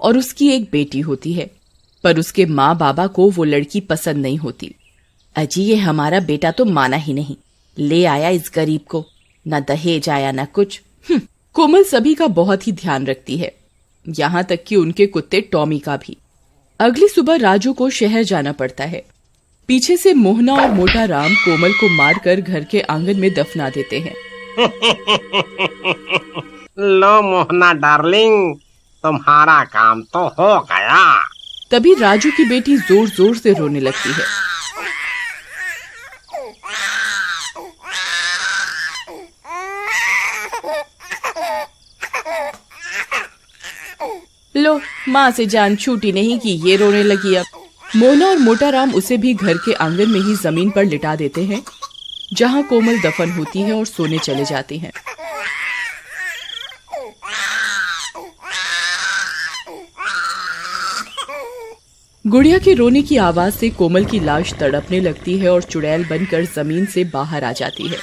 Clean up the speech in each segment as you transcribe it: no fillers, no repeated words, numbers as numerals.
और उसकी एक बेटी होती है, पर उसके माँ बाबा को वो लड़की पसंद नहीं होती। अजी ये हमारा बेटा तो माना ही नहीं, ले आया इस गरीब को, न दहेज आया न कुछ। कोमल सभी का बहुत ही ध्यान रखती है, यहाँ तक कि उनके कुत्ते टॉमी का भी। अगली सुबह राजू को शहर जाना पड़ता है। पीछे से मोहना और मोटा राम कोमल को मारकर घर के आंगन में दफना देते हैं। लो मोहना डार्लिंग, तुम्हारा काम तो हो गया। तभी राजू की बेटी जोर जोर से रोने लगती है। लो, माँ से जान छूटी नहीं कि ये रोने लगी अब। मोहना और मोटा राम उसे भी घर के आंगन में ही जमीन पर लिटा देते हैं, जहाँ कोमल दफन होती है, और सोने चले जाते हैं। गुड़िया के रोने की आवाज से कोमल की लाश तड़पने लगती है और चुड़ैल बनकर जमीन से बाहर आ जाती है।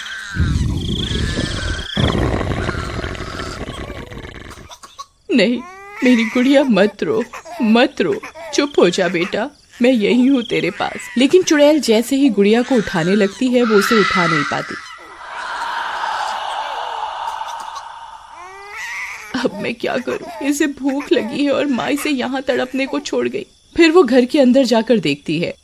नहीं मेरी गुड़िया, मत रो मत रो, चुप हो जा बेटा, मैं यही हूँ तेरे पास। लेकिन चुड़ैल जैसे ही गुड़िया को उठाने लगती है, वो उसे उठा नहीं पाती। अब मैं क्या करूँ, इसे भूख लगी है और माँ इसे यहाँ तड़पने को छोड़ गई। फिर वो घर के अंदर जाकर देखती है।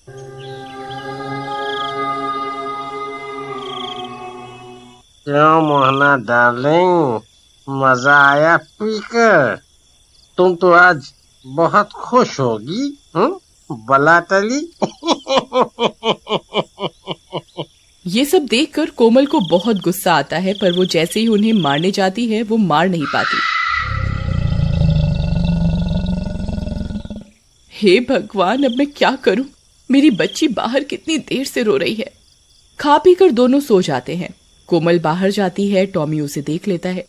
क्यों मोहना डार्लिंग, मजा आया पीकर? तुम तो आज बहुत खुश होगी, बलाटली। ये सब देखकर कोमल को बहुत गुस्सा आता है, पर वो जैसे ही उन्हें मारने जाती है, वो मार नहीं पाती। हे भगवान, अब मैं क्या करूं? मेरी बच्ची बाहर कितनी देर से रो रही है। खा पी कर दोनों सो जाते हैं। कोमल बाहर जाती है, टॉमी उसे देख लेता है।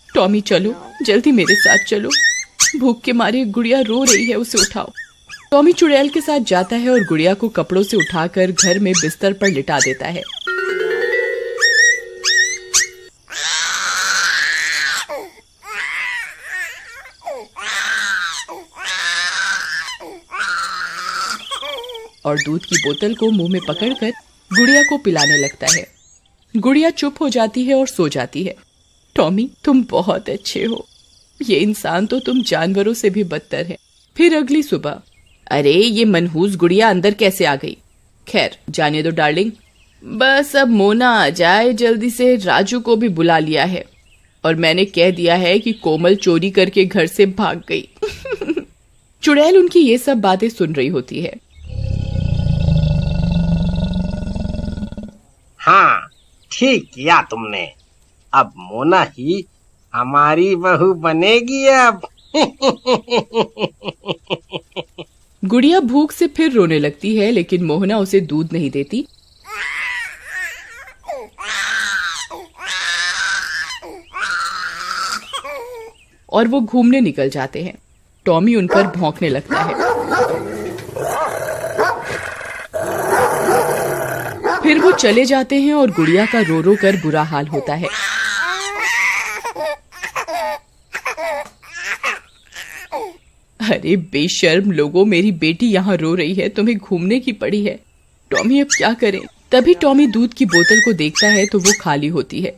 टॉमी चलो, जल्दी मेरे साथ चलो, भूख के मारे गुड़िया रो रही है, उसे उठाओ। टॉमी चुड़ैल के साथ जाता है और गुड़िया को कपड़ों से उठाकर घर में बिस्तर पर लिटा देता है। और दूध की बोतल को मुंह में पकड़कर गुड़िया को पिलाने लगता है। गुड़िया चुप हो जाती है और सो जाती है। टॉमी तुम बहुत अच्छे हो, ये इंसान तो तुम जानवरों से भी बदतर है। फिर अगली सुबह, अरे ये मनहूस गुड़िया अंदर कैसे आ गई? खैर जाने दो डार्लिंग, बस अब मोना आ जाए जल्दी से। राजू को भी बुला लिया है और मैंने कह दिया है कि कोमल चोरी करके घर से भाग गई। चुड़ैल उनकी ये सब बातें सुन रही होती है। हाँ ठीक किया तुमने, अब मोना ही हमारी बहू बनेगी अब। गुड़िया भूख से फिर रोने लगती है, लेकिन मोहना उसे दूध नहीं देती। और वो घूमने निकल जाते हैं। टॉमी उन पर भौंकने लगता है। फिर वो चले जाते हैं और गुड़िया का रो रो कर बुरा हाल होता है। अरे बेशर्म लोगों, मेरी बेटी यहाँ रो रही है, तुम्हें घूमने की पड़ी है। टॉमी अब क्या करें? तभी टॉमी दूध की बोतल को देखता है तो वो खाली होती है।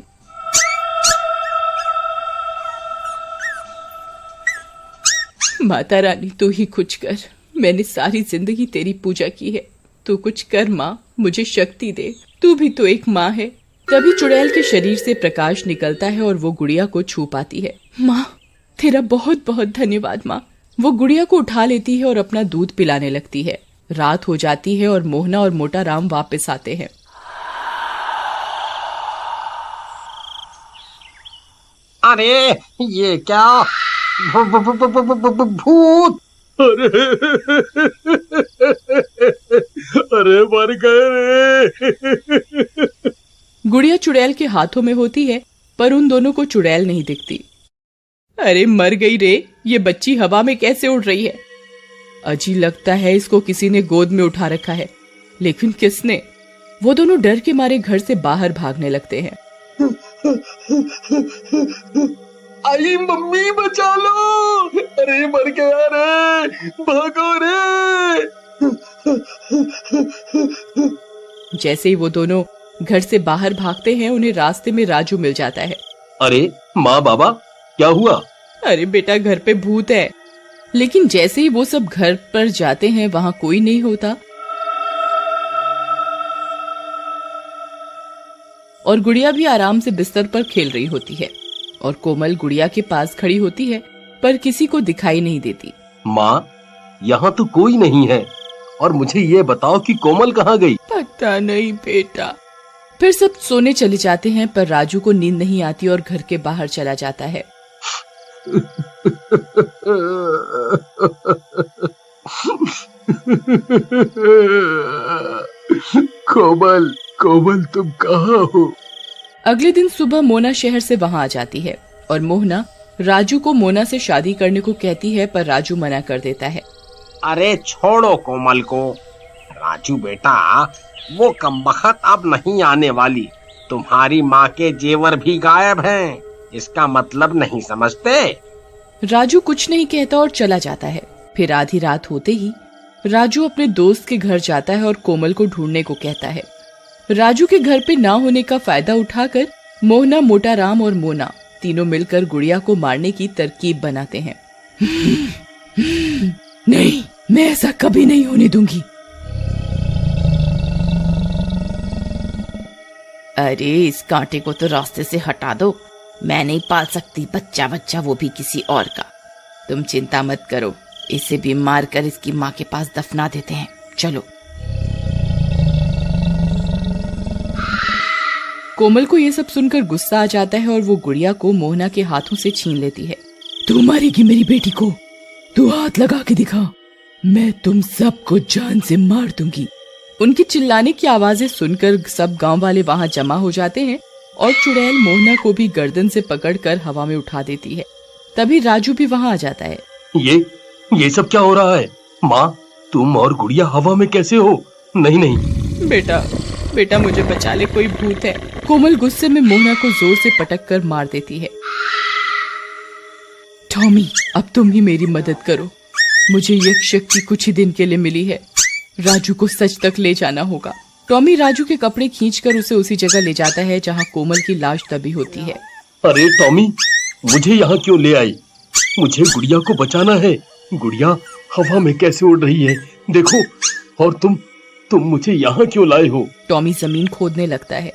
माता रानी तू ही कुछ कर, मैंने सारी जिंदगी तेरी पूजा की है, तू कुछ कर माँ, मुझे शक्ति दे, तू भी तो एक माँ है। तभी चुड़ैल के शरीर से प्रकाश निकलता है और वो गुड़िया को छू पाती है। माँ तेरा बहुत बहुत धन्यवाद माँ। वो गुड़िया को उठा लेती है और अपना दूध पिलाने लगती है। रात हो जाती है और मोहना और मोटा राम वापस आते हैं। अरे ये क्या? भूत! अरे मर गए रे। गुड़िया चुड़ैल के हाथों में होती है, पर उन दोनों को चुड़ैल नहीं दिखती। अरे मर गई रे, ये बच्ची हवा में कैसे उड़ रही है? अजी लगता है इसको किसी ने गोद में उठा रखा है, लेकिन किसने? वो दोनों डर के मारे घर से बाहर भागने लगते हैं। आई मम्मी बचा लो, अरे मर गया रे, भागो रे। जैसे ही वो दोनों घर से बाहर भागते हैं, उन्हें रास्ते में राजू मिल जाता है। अरे माँ बाबा क्या हुआ? अरे बेटा, घर पे भूत है। लेकिन जैसे ही वो सब घर पर जाते हैं, वहाँ कोई नहीं होता और गुड़िया भी आराम से बिस्तर पर खेल रही होती है और कोमल गुड़िया के पास खड़ी होती है पर किसी को दिखाई नहीं देती। माँ, यहाँ तो कोई नहीं है और मुझे ये बताओ कि कोमल कहाँ गई? पता नहीं बेटा। फिर सब सोने चले जाते हैं पर राजू को नींद नहीं आती और घर के बाहर चला जाता है। कोमल, कोमल तुम कहाँ हो? अगले दिन सुबह मोना शहर से वहाँ आ जाती है और मोहना राजू को मोना से शादी करने को कहती है पर राजू मना कर देता है। अरे छोड़ो कोमल को। राजू बेटा, वो कमबख्त अब नहीं आने वाली। तुम्हारी माँ के जेवर भी गायब हैं। इसका मतलब नहीं समझते? राजू कुछ नहीं कहता और चला जाता है। फिर आधी रात होते ही राजू अपने दोस्त के घर जाता है और कोमल को ढूंढने को कहता है। राजू के घर पे ना होने का फायदा उठाकर मोहना, मोटा राम और मोना तीनों मिलकर गुड़िया को मारने की तरकीब बनाते हैं। नहीं, मैं ऐसा कभी नहीं होने दूंगी। अरे इस कांटे को तो रास्ते से हटा दो। मैं नहीं पाल सकती बच्चा, वो भी किसी और का। तुम चिंता मत करो, इसे भी मार कर इसकी माँ के पास दफना देते हैं। चलो। कोमल को ये सब सुनकर गुस्सा आ जाता है और वो गुड़िया को मोहना के हाथों से छीन लेती है। तू मारेगी मेरी बेटी को? तू हाथ लगा के दिखा, मैं तुम सबको जान से मार दूंगी। उनकी चिल्लाने की आवाजें सुनकर सब गांव वाले वहां जमा हो जाते हैं और चुड़ैल मोहना को भी गर्दन से पकड़कर हवा में उठा देती है। तभी राजू भी वहां आ जाता है। ये सब क्या हो रहा है? माँ, तुम और गुड़िया हवा में कैसे हो? नहीं नहीं बेटा मुझे बचा ले, कोई भूत है। कोमल गुस्से में मोहना को जोर से पटक कर मार देती है। टॉमी, अब तुम ही मेरी मदद करो। मुझे यक्ष शक्ति कुछ ही दिन के लिए मिली है। राजू को सच तक ले जाना होगा। टॉमी राजू के कपड़े खींचकर उसे उसी जगह ले जाता है जहां कोमल की लाश दबी होती है। अरे टॉमी, मुझे यहाँ क्यों ले आई? मुझे गुड़िया को बचाना है। गुड़िया हवा में कैसे उड़ रही है देखो। और तुम मुझे यहाँ क्यों लाए हो? टॉमी जमीन खोदने लगता है।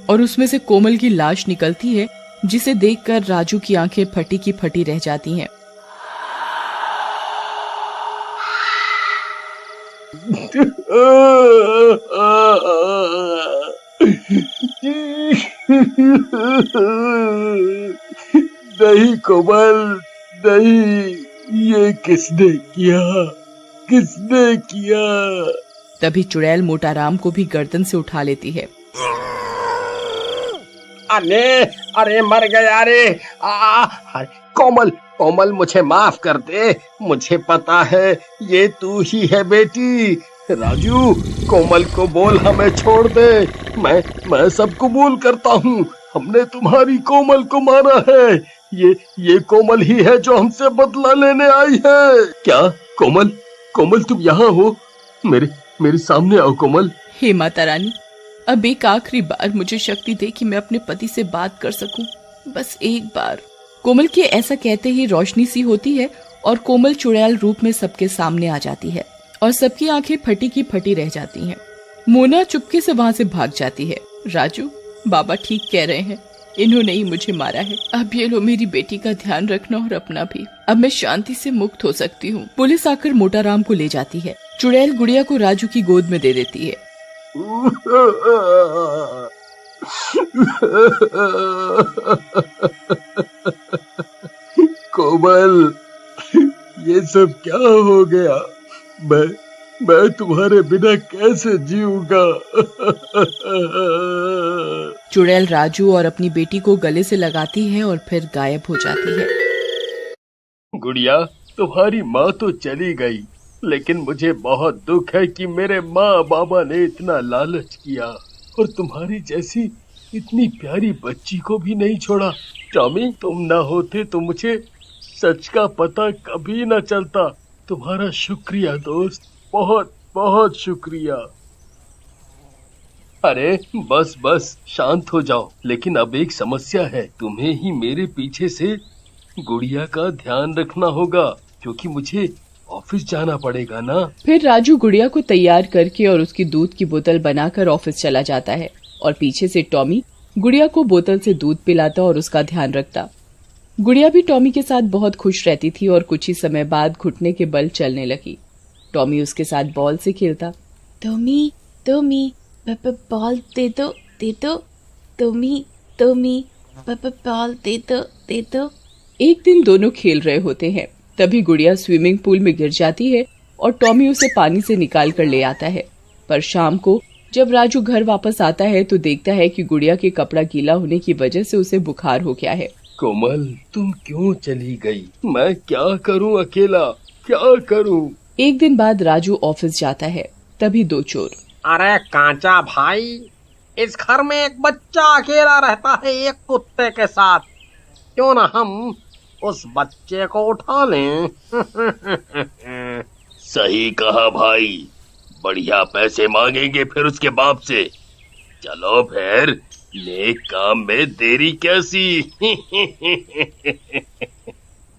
और उसमें से कोमल की लाश निकलती है, जिसे देखकर राजू की आंखें फटी की फटी रह जाती हैं। नहीं कोमल, नहीं, ये किसने किया? तभी चुड़ैल मोटा राम को भी गर्दन से उठा लेती है। अरे मर गया रे। कोमल मुझे माफ कर दे। मुझे पता है ये तू ही है बेटी। राजू, कोमल को बोल हमें छोड़ दे। मैं सब कबूल करता हूँ। हमने तुम्हारी कोमल को मारा है। ये कोमल ही है जो हमसे बदला लेने आई है। क्या कोमल तुम यहाँ हो? मेरे सामने आओ कोमल। हे माता रानी, अब एक आखिरी बार मुझे शक्ति दे कि मैं अपने पति से बात कर सकूं, बस एक बार। कोमल के ऐसा कहते ही रोशनी सी होती है और कोमल चुड़ैल रूप में सबके सामने आ जाती है और सबकी आंखें फटी की फटी रह जाती हैं। मोना चुपके से वहां से भाग जाती है। राजू, बाबा ठीक कह रहे हैं, इन्होंने ही मुझे मारा है। अब ये लो, मेरी बेटी का ध्यान रखना और अपना भी। अब मैं शांति से मुक्त हो सकती हूँ। पुलिस आकर मोटा राम को ले जाती है। चुड़ैल गुड़िया को राजू की गोद में दे देती है। कोमल, ये सब क्या हो गया? मैं तुम्हारे बिना कैसे जीऊंगा? चुड़ैल राजू और अपनी बेटी को गले से लगाती है और फिर गायब हो जाती है। गुड़िया, तुम्हारी माँ तो चली गई, लेकिन मुझे बहुत दुख है कि मेरे माँ बाबा ने इतना लालच किया और तुम्हारी जैसी इतनी प्यारी बच्ची को भी नहीं छोड़ा। टॉमी, तुम ना होते तो मुझे सच का पता कभी न चलता। तुम्हारा शुक्रिया दोस्त, बहुत बहुत शुक्रिया। अरे बस बस शांत हो जाओ। लेकिन अब एक समस्या है, तुम्हें ही मेरे पीछे से गुड़िया का ध्यान रखना होगा क्योंकि मुझे ऑफिस जाना पड़ेगा ना। फिर राजू गुड़िया को तैयार करके और उसकी दूध की बोतल बनाकर ऑफिस चला जाता है और पीछे से टॉमी गुड़िया को बोतल से दूध पिलाता और उसका ध्यान रखता। गुड़िया भी टॉमी के साथ बहुत खुश रहती थी और कुछ ही समय बाद घुटने के बल चलने लगी। टॉमी उसके साथ बॉल से खेलता। टॉमी टॉमी बॉल दे दो टॉमी बॉल दे दो। एक दिन दोनों खेल रहे होते हैं, तभी गुड़िया स्विमिंग पूल में गिर जाती है और टॉमी उसे पानी से निकाल कर ले आता है। पर शाम को जब राजू घर वापस आता है तो देखता है कि गुड़िया के कपड़ा गीला होने की वजह से उसे बुखार हो गया है। कोमल, तुम क्यों चली गई? मैं क्या करूं अकेला, क्या करूं? एक दिन बाद राजू ऑफिस जाता है, तभी दो चोर। अरे कांचा भाई, इस घर में एक बच्चा अकेला रहता है एक कुत्ते के साथ, क्यों ना हम उस बच्चे को उठा लें? सही कहा भाई, बढ़िया पैसे मांगेंगे फिर उसके बाप से। चलो फिर, नेक काम में देरी कैसी।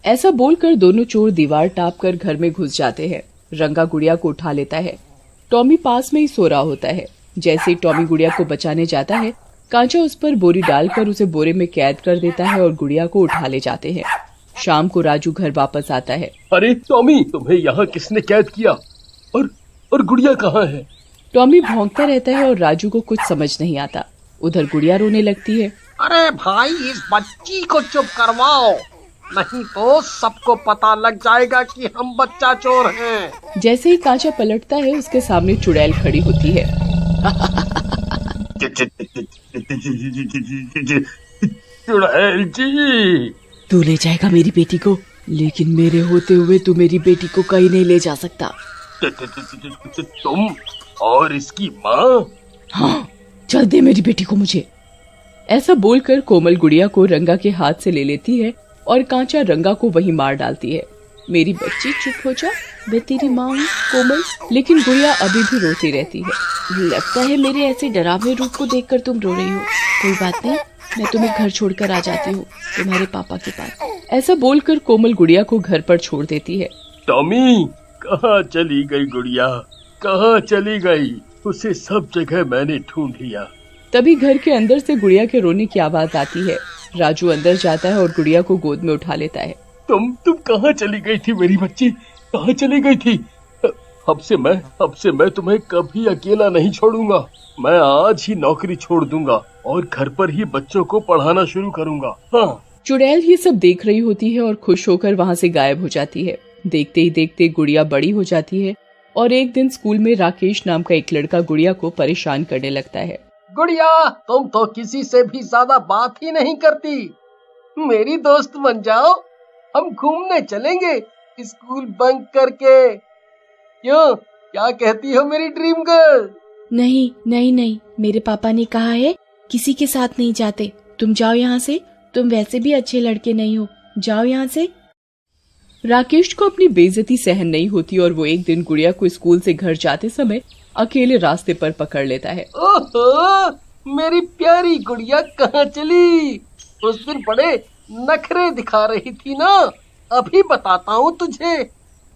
ऐसा बोलकर दोनों चोर दीवार टाप कर घर में घुस जाते हैं। रंगा गुड़िया को उठा लेता है। टॉमी पास में ही सो रहा होता है। जैसे ही टॉमी गुड़िया को बचाने जाता है, कांचा उस पर बोरी डालकर उसे बोरे में कैद कर देता है और गुड़िया को उठा ले जाते हैं। शाम को राजू घर वापस आता है। अरे टॉमी, तुम्हें यहाँ किसने कैद किया? और गुड़िया कहाँ है? टॉमी भौंकता रहता है और राजू को कुछ समझ नहीं आता। उधर गुड़िया रोने लगती है। अरे भाई, इस बच्ची को चुप करवाओ, नहीं तो सबको पता लग जाएगा कि हम बच्चा चोर हैं। जैसे ही कांचा पलटता है, उसके सामने चुड़ैल खड़ी होती है। चुड़ैल जी, तू ले जाएगा मेरी बेटी को, लेकिन मेरे होते हुए तू मेरी बेटी को कहीं नहीं ले जा सकता। तुम और इसकी माँ? हाँ, चल दे मेरी बेटी को मुझे। ऐसा बोलकर कोमल गुड़िया को रंगा के हाथ से ले लेती है और कांचा रंगा को वहीं मार डालती है। मेरी बच्ची चुप हो जा, मैं तेरी माँ हूँ कोमल। लेकिन गुड़िया अभी भी रोती रहती है। लगता है मेरे ऐसे डरावने रूप को देखकर तुम रो रही हो। कोई बात नहीं, मैं तुम्हें घर छोड़कर आ जाती हूँ तुम्हारे पापा के पास। ऐसा बोलकर कोमल गुड़िया को घर पर छोड़ देती है। टॉमी, कहाँ चली गई गुड़िया? कहाँ चली गई? उसे सब जगह मैंने ढूंढ लिया। तभी घर के अंदर से गुड़िया के रोने की आवाज आती है। राजू अंदर जाता है और गुड़िया को गोद में उठा लेता है। तुम कहाँ चली गई थी मेरी बच्ची? कहाँ चली गई थी? अब से मैं तुम्हें कभी अकेला नहीं छोड़ूंगा। मैं आज ही नौकरी छोड़ दूंगा और घर पर ही बच्चों को पढ़ाना शुरू करूंगा। हाँ। चुड़ैल ये सब देख रही होती है और खुश होकर वहाँ से गायब हो जाती है। देखते ही देखते गुड़िया बड़ी हो जाती है और एक दिन स्कूल में राकेश नाम का एक लड़का गुड़िया को परेशान करने लगता है। गुड़िया, तुम तो किसी से भी ज्यादा बात ही नहीं करती। मेरी दोस्त बन जाओ, हम घूमने चलेंगे स्कूल बंक करके। क्यों, क्या कहती हो मेरी ड्रीम गर्ल? नहीं नहीं नहीं, मेरे पापा ने कहा है किसी के साथ नहीं जाते। तुम जाओ यहाँ से, तुम वैसे भी अच्छे लड़के नहीं हो, जाओ यहाँ से। राकेश को अपनी बेइज्जती सहन नहीं होती और वो एक दिन गुड़िया को स्कूल से घर जाते समय अकेले रास्ते पर पकड़ लेता है। ओहो, मेरी प्यारी गुड़िया कहाँ चली? उस दिन बड़े नखरे दिखा रही थी ना, अभी बताता हूँ तुझे।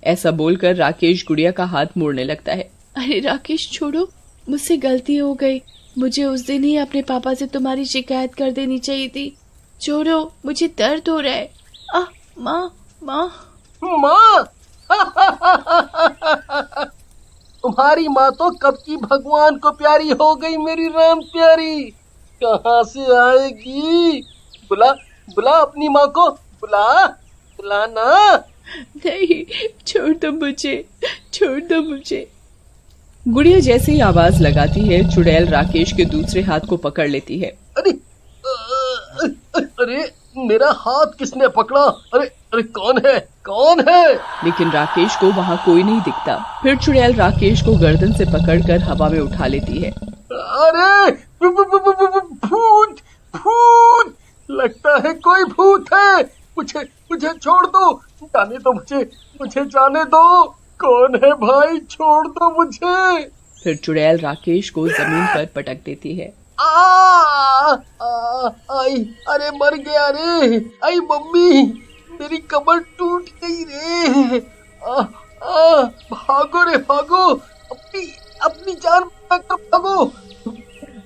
ऐसा बोलकर राकेश गुड़िया का हाथ मोड़ने लगता है। अरे राकेश, छोड़ो, मुझसे गलती हो गई। मुझे उस दिन ही अपने पापा से तुम्हारी शिकायत कर देनी चाहिए थी। छोड़ो, मुझे दर्द हो रहा है। माँ माँ माँ तुम्हारी माँ तो कब की भगवान को प्यारी हो गई। मेरी राम प्यारी कहाँ से आएगी? बुला बुला अपनी माँ को, बुला ना। नहीं, छोड़ दो मुझे, छोड़ दो मुझे। गुड़िया जैसे ही आवाज लगाती है, चुड़ैल राकेश के दूसरे हाथ को पकड़ लेती है। अरे मेरा हाथ किसने पकड़ा? अरे अरे कौन है, कौन है? लेकिन राकेश को वहाँ कोई नहीं दिखता। फिर चुड़ैल राकेश को गर्दन से पकड़कर हवा में उठा लेती है। अरे भूत, भूत, लगता है कोई भूत है। मुझे मुझे छोड़ दो, जाने दो मुझे जाने दो। कौन है भाई, छोड़ दो मुझे। फिर चुड़ैल राकेश को जमीन पर पटक देती है। आई, अरे मर गया रे। आई मम्मी, मेरी कमर टूट गई रे। भागो रे भागो, अपनी जान बचाकर भागो।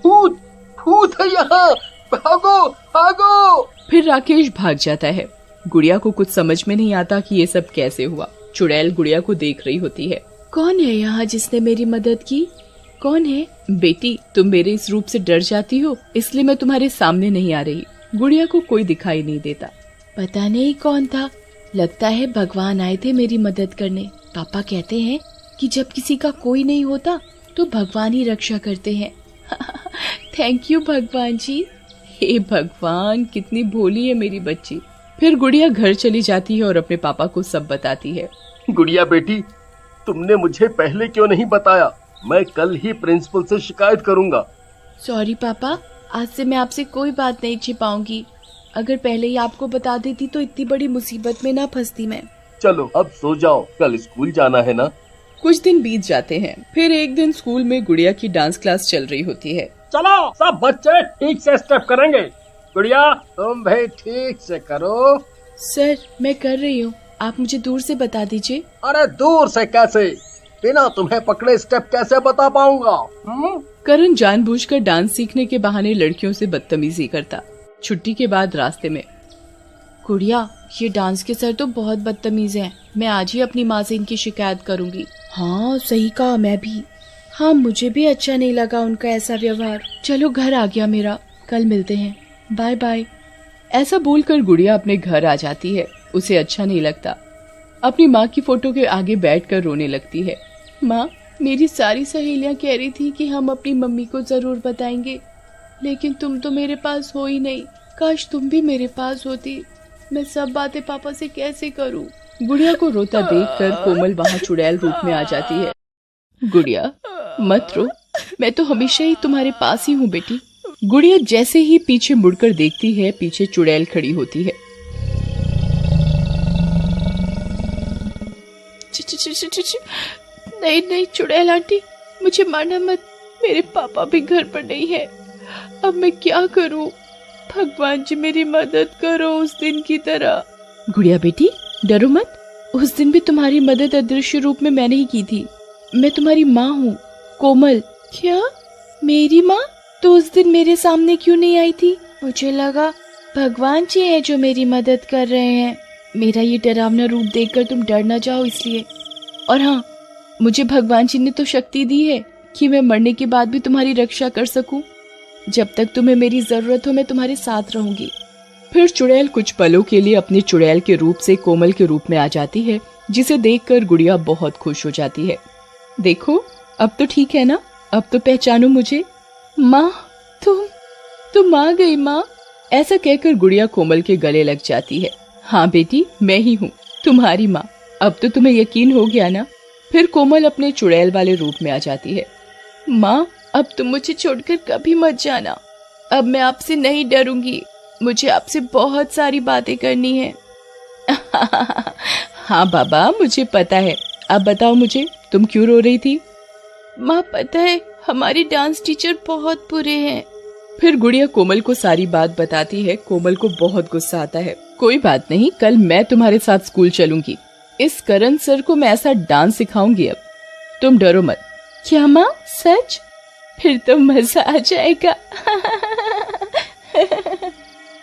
भूत, भूत है यहाँ, भागो भागो। फिर राकेश भाग जाता है। गुड़िया को कुछ समझ में नहीं आता कि ये सब कैसे हुआ। चुड़ैल गुड़िया को देख रही होती है। कौन है यहाँ जिसने मेरी मदद की? कौन है? बेटी, तुम मेरे इस रूप से डर जाती हो, इसलिए मैं तुम्हारे सामने नहीं आ रही। गुड़िया को कोई दिखाई नहीं देता। पता नहीं कौन था, लगता है भगवान आए थे मेरी मदद करने। पापा कहते हैं कि जब किसी का कोई नहीं होता तो भगवान ही रक्षा करते हैं। थैंक यू भगवान जी। हे भगवान, कितनी भोली है मेरी बच्ची। फिर गुड़िया घर चली जाती है और अपने पापा को सब बताती है। गुड़िया बेटी, तुमने मुझे पहले क्यों नहीं बताया? मैं कल ही प्रिंसिपल से शिकायत करूंगा। सॉरी पापा, आज से मैं आपसे कोई बात नहीं छिपाऊंगी। अगर पहले ही आपको बता देती तो इतनी बड़ी मुसीबत में ना फंसती मैं। चलो अब सो जाओ, कल स्कूल जाना है ना। कुछ दिन बीत जाते हैं। फिर एक दिन स्कूल में गुड़िया की डांस क्लास चल रही होती है। चलो सब बच्चे ठीक से स्टेप करेंगे। गुड़िया, तुम भी ठीक से करो। सर, मैं कर रही हूँ, आप मुझे दूर से बता दीजिए। अरे दूर से कैसे, बिना तुम्हें पकड़े स्टेप कैसे बता पाऊंगा? करण जानबूझकर डांस सीखने के बहाने लड़कियों से बदतमीजी करता। छुट्टी के बाद रास्ते में, गुड़िया, ये डांस के सर तो बहुत बदतमीज हैं। मैं आज ही अपनी माँ से इनकी शिकायत करूंगी। हाँ सही कहा, मैं भी। हाँ, मुझे भी अच्छा नहीं लगा उनका ऐसा व्यवहार। चलो घर आ गया मेरा, कल मिलते हैं, बाय बाय। ऐसा बोलकर गुड़िया अपने घर आ जाती है। उसे अच्छा नहीं लगता। अपनी माँ की फोटो के आगे बैठकर रोने लगती है। माँ, मेरी सारी सहेलियाँ कह रही थी कि हम अपनी मम्मी को जरूर बताएंगे, लेकिन तुम तो मेरे पास हो ही नहीं। काश तुम भी मेरे पास होती। मैं सब बातें पापा से कैसे करूं? गुड़िया को रोता देखकर कोमल वहाँ चुड़ैल रूप में आ जाती है। गुड़िया, मत रो, मैं तो हमेशा ही तुम्हारे पास ही हूँ बेटी। गुड़िया जैसे ही पीछे मुड़कर देखती है, पीछे चुड़ैल खड़ी होती है। नहीं नहीं चुड़ैल आंटी, मुझे मारना मत। मेरे पापा भी घर पर नहीं है। अब मैं क्या करूं? भगवान जी मेरी मदद करो उस दिन की तरह। गुड़िया बेटी, डरो मत। उस दिन भी तुम्हारी मदद अदृश्य रूप में मैंने ही की थी। मैं तुम्हारी माँ हूँ, कोमल। क्या? मेरी माँ? तो उस दिन मेरे सामने क्यों नहीं आई थी? मुझे लगा भगवान जी है जो मेरी मदद कर रहे हैं। मेरा ये डरावना रूप देखकर तुम डर न जाओ इसलिए। और हाँ, मुझे भगवान जी ने तो शक्ति दी है कि मैं मरने के बाद भी तुम्हारी रक्षा कर सकूं। जब तक तुम्हें मेरी जरूरत हो मैं तुम्हारे साथ रहूंगी। फिर चुड़ैल कुछ पलों के लिए अपने चुड़ैल के रूप से कोमल के रूप में आ जाती है, जिसे देखकर गुड़िया बहुत खुश हो जाती है। देखो, अब तो ठीक है ना? अब तो पहचानो मुझे। माँ, तुम आ गई माँ। ऐसा कहकर गुड़िया कोमल के गले लग जाती है। हाँ बेटी, मैं ही हूँ, तुम्हारी माँ। अब तो तुम्हें यकीन हो गया ना? फिर कोमल अपने चुड़ैल वाले रूप में आ जाती है। माँ, अब तुम मुझे छोड़कर कभी मत जाना। अब मैं आपसे नहीं डरूंगी। मुझे आपसे बहुत सारी बातें करनी है। हाँ बाबा, मुझे पता है। अब बताओ मुझे, तुम क्यों रो रही थी? माँ, पता है हमारे डांस टीचर बहुत बुरे हैं। फिर गुड़िया कोमल को सारी बात बताती है। कोमल को बहुत गुस्सा आता है। कोई बात नहीं, कल मैं तुम्हारे साथ स्कूल चलूंगी। इस करण सर को मैं ऐसा डांस सिखाऊंगी। अब तुम डरो मत। क्या माँ, सच? फिर तो मजा आ जाएगा।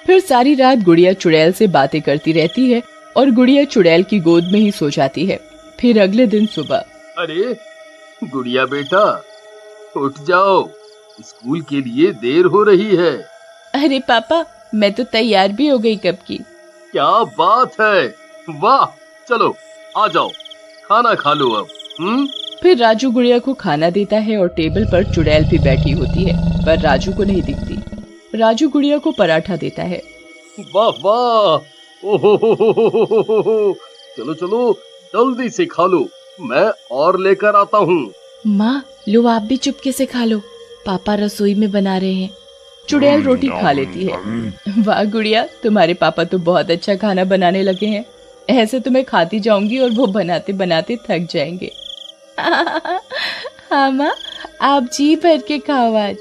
फिर सारी रात गुड़िया चुड़ैल से बातें करती रहती है और गुड़िया चुड़ैल की गोद में ही सो जाती है। फिर अगले दिन सुबह, अरे गुड़िया बेटा, उठ जाओ, स्कूल के लिए देर हो रही है। अरे पापा, मैं तो तैयार भी हो गई कब की। क्या बात है, वाह। चलो आ जाओ, खाना खा लो अब। फिर राजू गुड़िया को खाना देता है और टेबल पर चुड़ैल भी बैठी होती है, पर राजू को नहीं दिखती। राजू गुड़िया को पराठा देता है। वाह वाह, ओहो, चलो चलो जल्दी से खा लो, मैं और लेकर आता हूँ। माँ लो आप भी चुपके से खा लो, पापा रसोई में बना रहे हैं। चुड़ैल रोटी खा लेती है। वाह गुड़िया, तुम्हारे पापा तो बहुत अच्छा खाना बनाने लगे हैं। ऐसे तो मैं खाती जाऊंगी और वो बनाते बनाते थक जाएंगे। हाँ माँ, आप जी भर के खाओ आज।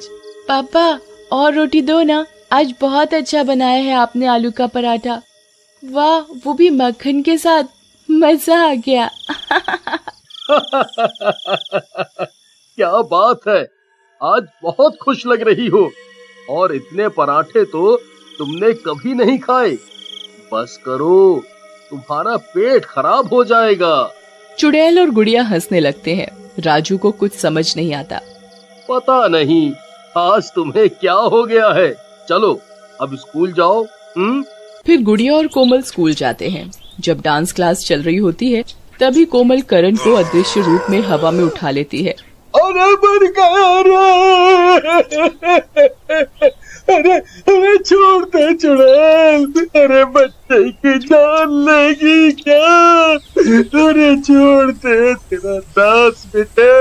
पापा और रोटी दो ना, आज बहुत अच्छा बनाया है आपने आलू का पराठा। वाह, वो भी मक्खन के साथ, मजा आ गया। क्या बात है, आज बहुत खुश लग रही हो। और इतने पराठे तो तुमने कभी नहीं खाए। बस करो, तुम्हारा पेट खराब हो जाएगा। चुड़ैल और गुड़िया हंसने लगते हैं। राजू को कुछ समझ नहीं आता। पता नहीं आज तुम्हें क्या हो गया है। चलो अब स्कूल जाओ। फिर गुड़िया और कोमल स्कूल जाते हैं। जब डांस क्लास चल रही होती है तभी कोमल करण को अदृश्य रूप में हवा में उठा लेती है। अरे मर गया रे! अरे छोड़ दे चुड़ैल, अरे बच्चे की जान लेगी क्या? अरे छोड़ दे, तेरा दास बेटे।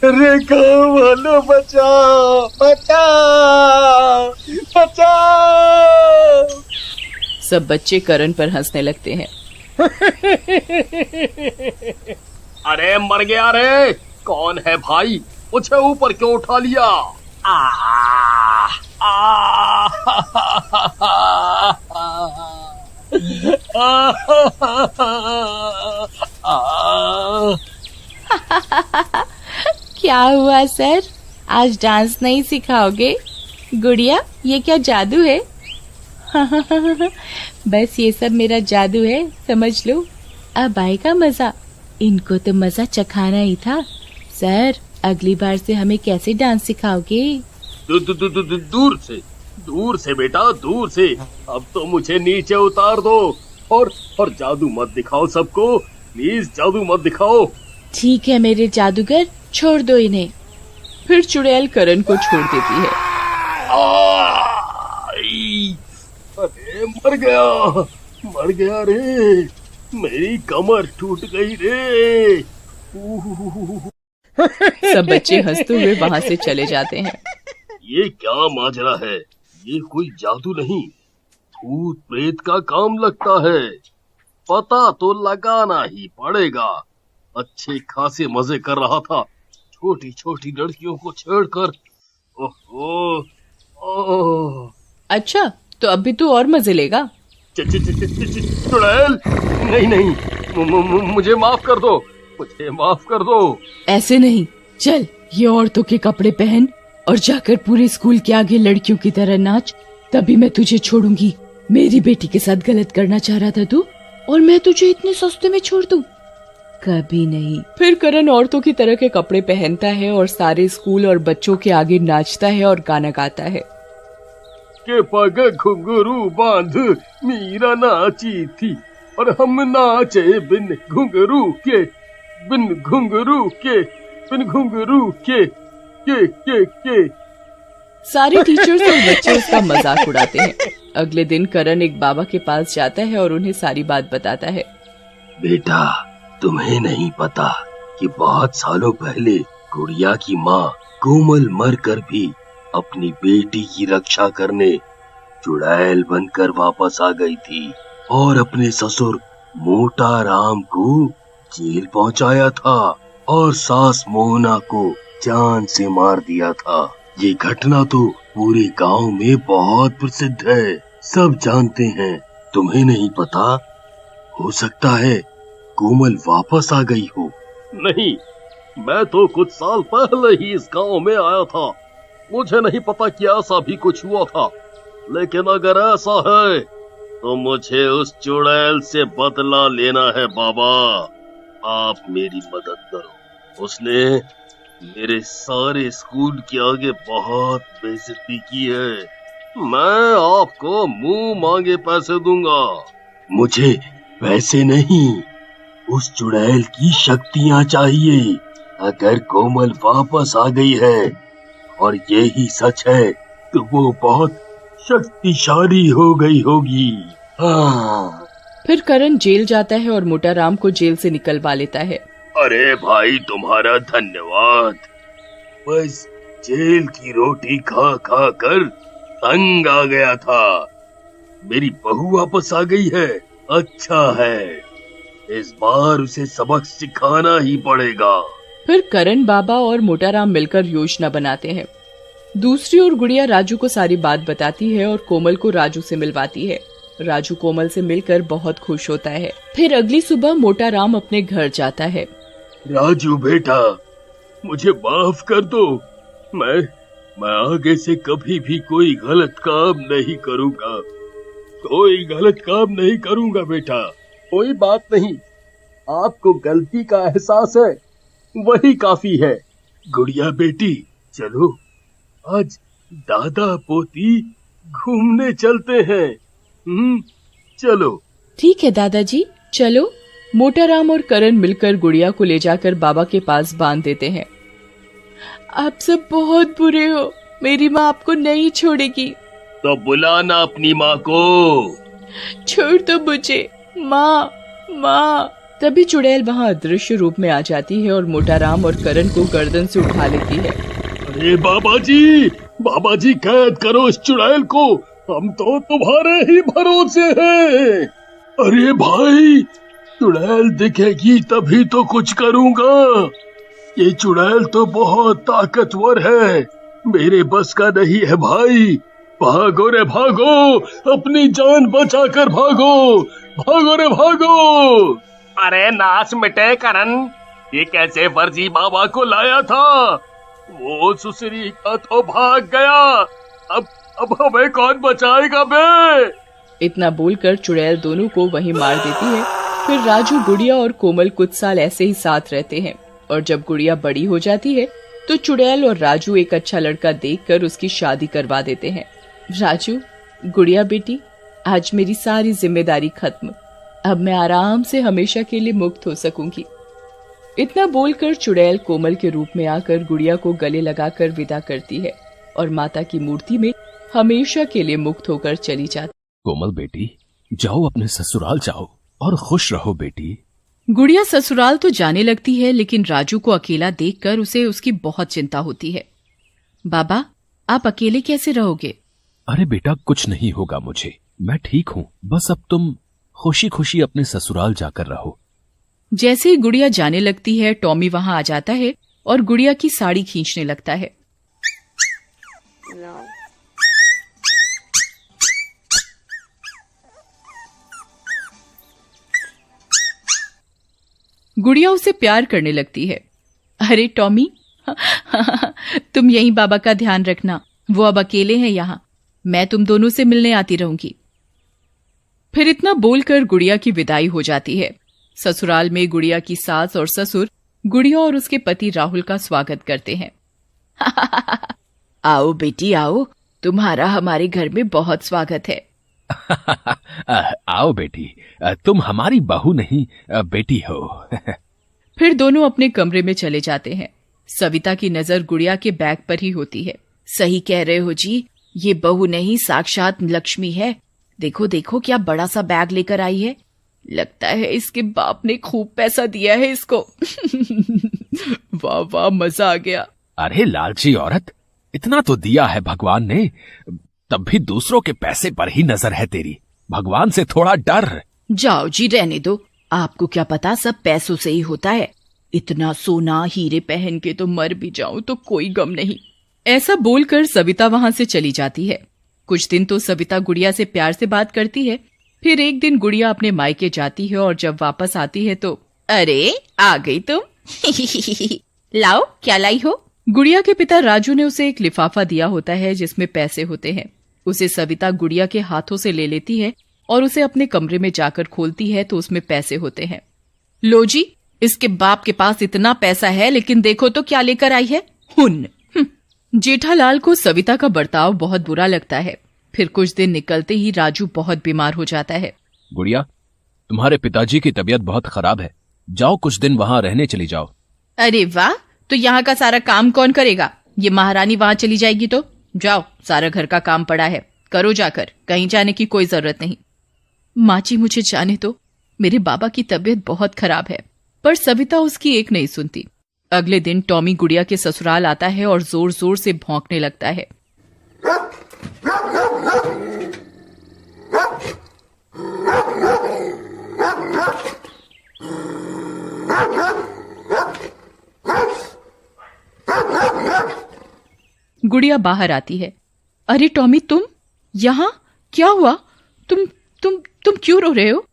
अरे गाँव वालों बचाओ बचाओ बचाओ! सब बच्चे करण पर हंसने लगते हैं। अरे मर गया रे! कौन है भाई? मुझे ऊपर क्यों उठा लिया? क्या हुआ सर, आज डांस नहीं सिखाओगे? गुड़िया ये क्या जादू है? बस ये सब मेरा जादू है, समझ लो। अब आएगा मजा। इनको तो मजा चखाना ही था। सर अगली बार से हमें कैसे डांस सिखाओगे? दूर से बेटा, दूर से। अब तो मुझे नीचे उतार दो और जादू मत दिखाओ सबको, प्लीज जादू मत दिखाओ। ठीक है मेरे जादूगर, छोड़ दो इन्हें। फिर चुड़ैल करण को छोड़ देती है। अरे मर गया रे, मेरी कमर टूट गई रे। सब बच्चे हंसते हुए वहाँ से चले जाते हैं। ये क्या माजरा है? ये कोई जादू नहीं, भूत प्रेत का काम लगता है। पता तो लगाना ही पड़ेगा। अच्छे खासे मजे कर रहा था, छोटी छोटी लड़कियों को छेड़कर। ओह, अच्छा तो अभी तू और मजे लेगा? चुड़ैल, नहीं, मुझे माफ कर दो, मुझे माफ कर दो। ऐसे नहीं, चल ये औरतों के कपड़े पहन और जाकर पूरे स्कूल के आगे लड़कियों की तरह नाच, तभी मैं तुझे छोड़ूंगी। मेरी बेटी के साथ गलत करना चाह रहा था तू, और मैं तुझे इतने सस्ते में छोड़ दूं? कभी नहीं। फिर करण औरतों की तरह के कपड़े पहनता है और सारे स्कूल और बच्चों के आगे नाचता है और गाना गाता है। के पग घुंघरू बांध मीरा नाची थी, और हम नाचे बिन घुंघरू के, बिन घुंघरू के, बिन घुंघरू के। सारे टीचर्स और बच्चे उसका मजाक उड़ाते हैं। अगले दिन करण एक बाबा के पास जाता है और उन्हें सारी बात बताता है। बेटा, तुम्हें नहीं पता कि बहुत सालों पहले गुड़िया की माँ कोमल मरकर भी अपनी बेटी की रक्षा करने चुड़ैल बनकर वापस आ गई थी और अपने ससुर मोटा राम को जेल पहुंचाया था और सास मोहना को जान से मार दिया था। ये घटना तो पूरे गांव में बहुत प्रसिद्ध है, सब जानते हैं। तुम्हें नहीं पता? हो सकता है कोमल वापस आ गई हो। नहीं, मैं तो कुछ साल पहले ही इस गांव में आया था, मुझे नहीं पता कि ऐसा भी कुछ हुआ था। लेकिन अगर ऐसा है तो मुझे उस चुड़ैल से बदला लेना है बाबा। आप मेरी मदद करो। उसने मेरे सारे स्कूल के आगे बहुत बेइज्जती की है। मैं आपको मुंह मांगे पैसे दूंगा। मुझे पैसे नहीं, उस चुड़ैल की शक्तियाँ चाहिए। अगर कोमल वापस आ गई है और ये ही सच है तो वो बहुत शक्तिशाली हो गई होगी। हाँ। फिर करण जेल जाता है और मोटा राम को जेल से निकलवा लेता है। अरे भाई तुम्हारा धन्यवाद। बस जेल की रोटी खा खा कर तंग आ गया था। मेरी बहू वापस आ गई है। अच्छा है, इस बार उसे सबक सिखाना ही पड़ेगा। फिर करण बाबा और मोटा राम मिलकर योजना बनाते हैं। दूसरी ओर गुड़िया राजू को सारी बात बताती है और कोमल को राजू से मिलवाती है। राजू कोमल से मिलकर बहुत खुश होता है। फिर अगली सुबह मोटा राम अपने घर जाता है। राजू बेटा, मुझे माफ कर दो। मैं आगे से कभी भी कोई गलत काम नहीं करूँगा। कोई गलत काम नहीं करूँगा बेटा। कोई बात नहीं, आपको गलती का एहसास है, वही काफी है। गुड़िया बेटी, चलो आज दादा पोती घूमने चलते हैं। चलो। ठीक है दादाजी, चलो। मोटा राम और करण मिलकर गुड़िया को ले जाकर बाबा के पास बांध देते हैं। आप सब बहुत बुरे हो, मेरी माँ आपको नहीं छोड़ेगी। तो बुलाना अपनी माँ को। छोड़ दो मुझे, माँ माँ। तभी चुड़ैल वहाँ अदृश्य रूप में आ जाती है और मोटा राम और करण को गर्दन से उठा लेती है। अरे बाबा जी कैद करो इस चुड़ैल को, हम तो तुम्हारे ही भरोसे हैं। अरे भाई, चुड़ैल दिखेगी तभी तो कुछ करूँगा। ये चुड़ैल तो बहुत ताकतवर है, मेरे बस का नहीं है भाई। भागो रे भागो, अपनी जान बचाकर भागो। भागो रे भागो। अरे नाश मिटे करण, ये कैसे फर्जी बाबा को लाया था? वो सुसरी का तो भाग गया। अब हमें कौन बचाएगा बे? इतना बोलकर चुड़ैल दोनों को वहीं मार देती है। फिर राजू, गुड़िया और कोमल कुछ साल ऐसे ही साथ रहते हैं और जब गुड़िया बड़ी हो जाती है तो चुड़ैल और राजू एक अच्छा लड़का देखकर उसकी शादी करवा देते हैं। राजू, गुड़िया बेटी, आज मेरी सारी जिम्मेदारी खत्म। अब मैं आराम से हमेशा के लिए मुक्त हो सकूंगी। इतना बोलकर चुड़ैल कोमल के रूप में आकर गुड़िया को गले लगाकर विदा करती है और माता की मूर्ति में हमेशा के लिए मुक्त होकर चली जाती। कोमल बेटी, जाओ अपने ससुराल जाओ और खुश रहो बेटी। गुड़िया ससुराल तो जाने लगती है, लेकिन राजू को अकेला देखकर उसे उसकी बहुत चिंता होती है। बाबा, आप अकेले कैसे रहोगे? अरे बेटा, कुछ नहीं होगा मुझे, मैं ठीक हूँ। बस अब तुम खुशी खुशी अपने ससुराल जाकर रहो। जैसे ही गुड़िया जाने लगती है, टॉमी वहां आ जाता है और गुड़िया की साड़ी खींचने लगता है। गुड़िया उसे प्यार करने लगती है। अरे टॉमी, तुम यहीं बाबा का ध्यान रखना, वो अब अकेले हैं यहाँ। मैं तुम दोनों से मिलने आती रहूंगी। फिर इतना बोलकर गुड़िया की विदाई हो जाती है। ससुराल में गुड़िया की सास और ससुर गुड़िया और उसके पति राहुल का स्वागत करते हैं। आओ बेटी आओ, तुम्हारा हमारे घर में बहुत स्वागत है। आओ बेटी, तुम हमारी बहू नहीं बेटी हो। फिर दोनों अपने कमरे में चले जाते हैं। सविता की नजर गुड़िया के बैग पर ही होती है। सही कह रहे हो जी, ये बहू नहीं साक्षात लक्ष्मी है। देखो देखो क्या बड़ा सा बैग लेकर आई है। लगता है इसके बाप ने खूब पैसा दिया है इसको। वाह वाह, मजा आ गया। अरे लालची औरत, इतना तो दिया है भगवान ने, तब भी दूसरों के पैसे पर ही नजर है तेरी। भगवान से थोड़ा डर। जाओ जी, रहने दो। आपको क्या पता, सब पैसों से ही होता है। इतना सोना हीरे पहन के तो मर भी जाऊं तो कोई गम नहीं। ऐसा बोलकर सविता वहां से चली जाती है। कुछ दिन तो सविता गुड़िया से प्यार से बात करती है। फिर एक दिन गुड़िया अपने मायके जाती है और जब वापस आती है तो, अरे आ गई तुम। लाओ, क्या लाई हो? गुड़िया के पिता राजू ने उसे एक लिफाफा दिया होता है जिसमें पैसे होते हैं। उसे सविता गुड़िया के हाथों से ले लेती है और उसे अपने कमरे में जाकर खोलती है तो उसमें पैसे होते हैं। लो जी, इसके बाप के पास इतना पैसा है, लेकिन देखो तो क्या लेकर आई है, हुन। जेठालाल को सविता का बर्ताव बहुत बुरा लगता है। फिर कुछ दिन निकलते ही राजू बहुत बीमार हो जाता है। गुड़िया, तुम्हारे पिताजी की तबीयत बहुत खराब है, जाओ कुछ दिन वहां रहने चली जाओ। अरे वाह, तो यहाँ का सारा काम कौन करेगा? ये महारानी वहां चली जाएगी तो? जाओ, सारा घर का काम पड़ा है, करो जाकर, कहीं जाने की कोई जरूरत नहीं। माँ जी मुझे जाने दो, मेरे बाबा की तबीयत बहुत खराब है। पर सविता उसकी एक नहीं सुनती। अगले दिन टॉमी गुड़िया के ससुराल आता है और जोर जोर से भौंकने लगता है। गुड़िया बाहर आती है। अरे टॉमी, तुम यहाँ? क्या हुआ? तुम क्यों रो रहे हो?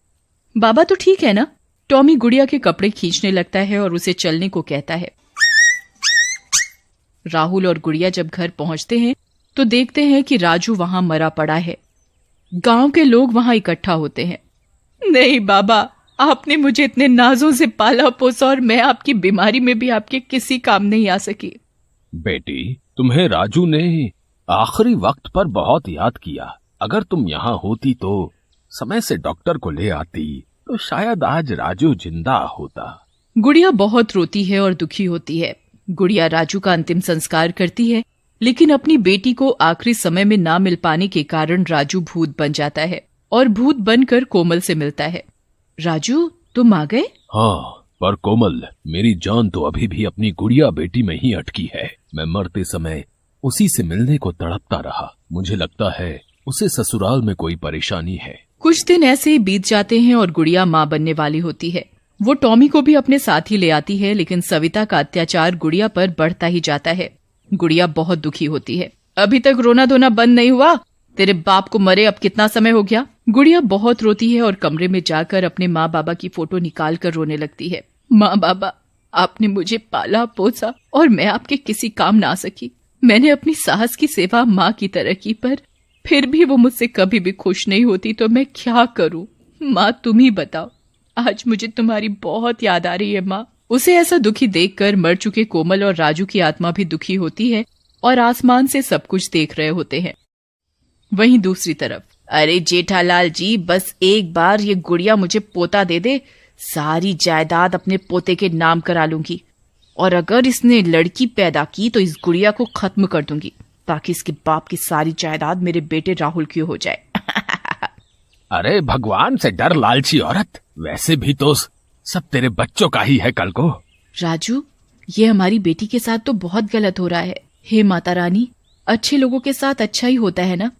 बाबा तो ठीक है ना? टॉमी गुड़िया के कपड़े खींचने लगता है और उसे चलने को कहता है। राहुल और गुड़िया जब घर पहुंचते हैं तो देखते हैं कि राजू वहां मरा पड़ा है। गांव के लोग वहां इकट्ठा होते हैं। नहीं बाबा, आपने मुझे इतने नाजों से पाला पोसा और मैं आपकी बीमारी में भी आपके किसी काम नहीं आ सकी। बेटी, तुम्हें राजू ने आखिरी वक्त पर बहुत याद किया। अगर तुम यहाँ होती तो समय से डॉक्टर को ले आती तो शायद आज राजू जिंदा होता। गुड़िया बहुत रोती है और दुखी होती है। गुड़िया राजू का अंतिम संस्कार करती है, लेकिन अपनी बेटी को आखिरी समय में ना मिल पाने के कारण राजू भूत बन जाता है और भूत बनकर कोमल से मिलता है। राजू, तुम आ गए? हाँ, पर कोमल, मेरी जान तो अभी भी अपनी गुड़िया बेटी में ही अटकी है। मैं मरते समय उसी से मिलने को तड़पता रहा। मुझे लगता है उसे ससुराल में कोई परेशानी है। कुछ दिन ऐसे ही बीत जाते हैं और गुड़िया माँ बनने वाली होती है। वो टॉमी को भी अपने साथ ही ले आती है, लेकिन सविता का अत्याचार गुड़िया पर बढ़ता ही जाता है। गुड़िया बहुत दुखी होती है। अभी तक रोना धोना बंद नहीं हुआ? तेरे बाप को मरे अब कितना समय हो गया? गुड़िया बहुत रोती है और कमरे में जाकर अपने माँ बाबा की फोटो निकाल कर रोने लगती है। माँ बाबा, आपने मुझे पाला पोसा और मैं आपके किसी काम ना आ सकी। मैंने अपनी सास की सेवा माँ की तरह की, पर फिर भी वो मुझसे कभी भी खुश नहीं होती, तो मैं क्या करूं? माँ, तुम ही बताओ। आज मुझे तुम्हारी बहुत याद आ रही है माँ। उसे ऐसा दुखी देखकर मर चुके कोमल और राजू की आत्मा भी दुखी होती है और आसमान से सब कुछ देख रहे होते हैं। वहीं दूसरी तरफ, अरे जेठालाल जी, बस एक बार ये गुड़िया मुझे पोता दे दे, सारी जायदाद अपने पोते के नाम करा लूंगी, और अगर इसने लड़की पैदा की तो इस गुड़िया को खत्म कर दूंगी, ताकि इसके बाप की सारी जायदाद मेरे बेटे राहुल की हो जाए। अरे भगवान से डर लालची औरत, वैसे भी तो सब तेरे बच्चों का ही है कल को। राजू, ये हमारी बेटी के साथ तो बहुत गलत हो रहा है। हे माता रानी, अच्छे लोगों के साथ अच्छा ही होता है ना,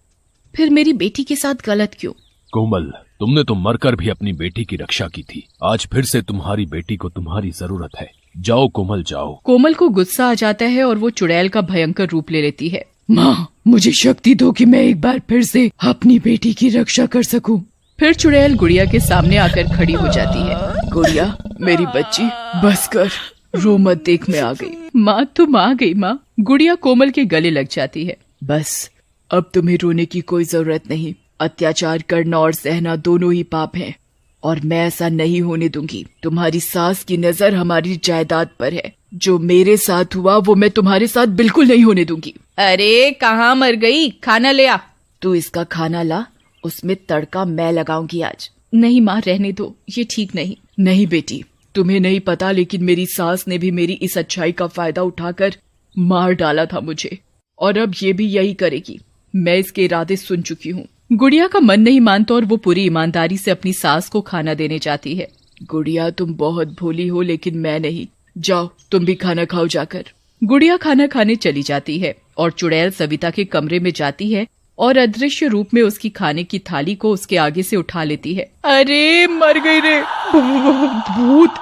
फिर मेरी बेटी के साथ गलत क्यों? कोमल, तुमने तो मरकर भी अपनी बेटी की रक्षा की थी। आज फिर से तुम्हारी बेटी को तुम्हारी जरूरत है। जाओ कोमल, जाओ। कोमल को गुस्सा आ जाता है और वो चुड़ैल का भयंकर रूप ले लेती है। माँ, मुझे शक्ति दो कि मैं एक बार फिर से अपनी बेटी की रक्षा कर सकूं। फिर चुड़ैल गुड़िया के सामने आकर खड़ी हो जाती है। गुड़िया, मेरी बच्ची, बस कर, रो मत, देख मैं आ गई। माँ, तुम आ गई माँ। गुड़िया कोमल के गले लग जाती है। बस, अब तुम्हें रोने की कोई जरूरत नहीं। अत्याचार करना और सहना दोनों ही पाप हैं, और मैं ऐसा नहीं होने दूंगी। तुम्हारी सास की नजर हमारी जायदाद पर है। जो मेरे साथ हुआ वो मैं तुम्हारे साथ बिल्कुल नहीं होने दूंगी। अरे कहाँ मर गई? खाना ले आ। तू इसका खाना ला, उसमें तड़का मैं लगाऊंगी आज। नहीं माँ, रहने दो, ये ठीक नहीं। नहीं बेटी, तुम्हें नहीं पता, लेकिन मेरी सास ने भी मेरी इस अच्छाई का फायदा उठाकर मार डाला था मुझे, और अब ये भी यही करेगी। मैं इसके इरादे सुन चुकी हूँ। गुड़िया का मन नहीं मानता और वो पूरी ईमानदारी से अपनी सास को खाना देने जाती है। गुड़िया, तुम बहुत भोली हो, लेकिन मैं नहीं। जाओ, तुम भी खाना खाओ जाकर। गुड़िया खाना खाने चली जाती है और चुड़ैल सविता के कमरे में जाती है और अदृश्य रूप में उसकी खाने की थाली को उसके आगे से उठा लेती है। अरे मर गई रे भूत!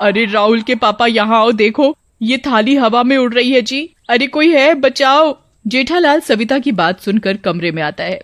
अरे राहुल के पापा, यहाँ आओ, देखो ये थाली हवा में उड़ रही है जी। अरे कोई है, बचाओ। जेठालाल सविता की बात सुनकर कमरे में आता है।